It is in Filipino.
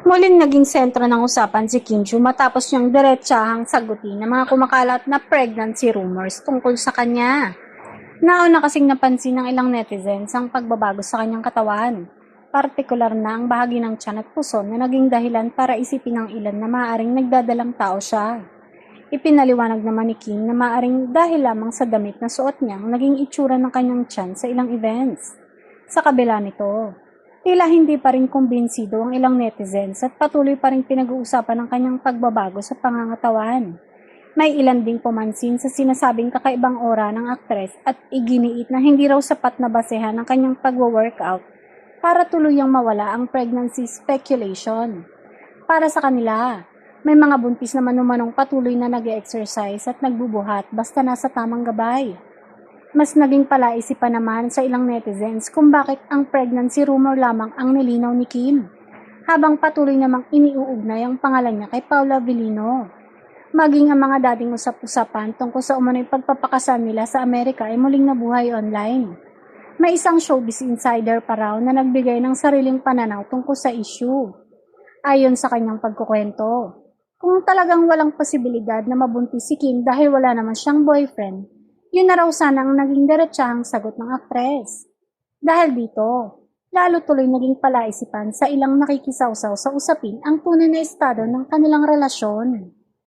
Muling naging sentro ng usapan si Kim Chiu matapos niyang diretsahang sagutin ng mga kumakalat na pregnancy rumors tungkol sa kanya. Nauna kasing napansin ng ilang netizens ang pagbabago sa kanyang katawan. Partikular na ang bahagi ng tiyan at puson na naging dahilan para isipin ng ilan na maaaring nagdadalang tao siya. Ipinaliwanag naman ni Kim na maaaring dahil lamang sa damit na suot niya ang naging itsura ng kanyang tiyan sa ilang events. Sa kabila nito, tila hindi pa rin kumbinsido ang ilang netizens at patuloy pa rin pinag-uusapan ang kanyang pagbabago sa pangangatawan. May ilan ding pumansin sa sinasabing kakaibang aura ng aktres at iginiit na hindi raw sapat na basehan ang kanyang pagwa-workout para tuluyang mawala ang pregnancy speculation. Para sa kanila, may mga buntis naman umanong patuloy na nag-exercise at nagbubuhat basta nasa tamang gabay. Mas naging palaisipan naman sa ilang netizens kung bakit ang pregnancy rumor lamang ang nilinaw ni Kim, habang patuloy namang iniuugnay ang pangalan niya kay Paula Avellino. Maging ang mga dating usap-usapan tungkol sa umano'y pagpapakasal nila sa Amerika ay muling nabuhay online. May isang showbiz insider pa raw na nagbigay ng sariling pananaw tungkol sa issue. Ayon sa kanyang pagkukwento, kung talagang walang posibilidad na mabuntis si Kim dahil wala naman siyang boyfriend, yun na raw sana ang naging diretsahang sagot ng aktres. Dahil dito, lalo tuloy naging palaisipan sa ilang nakikisawsaw sa usapin ang tunay na estado ng kanilang relasyon.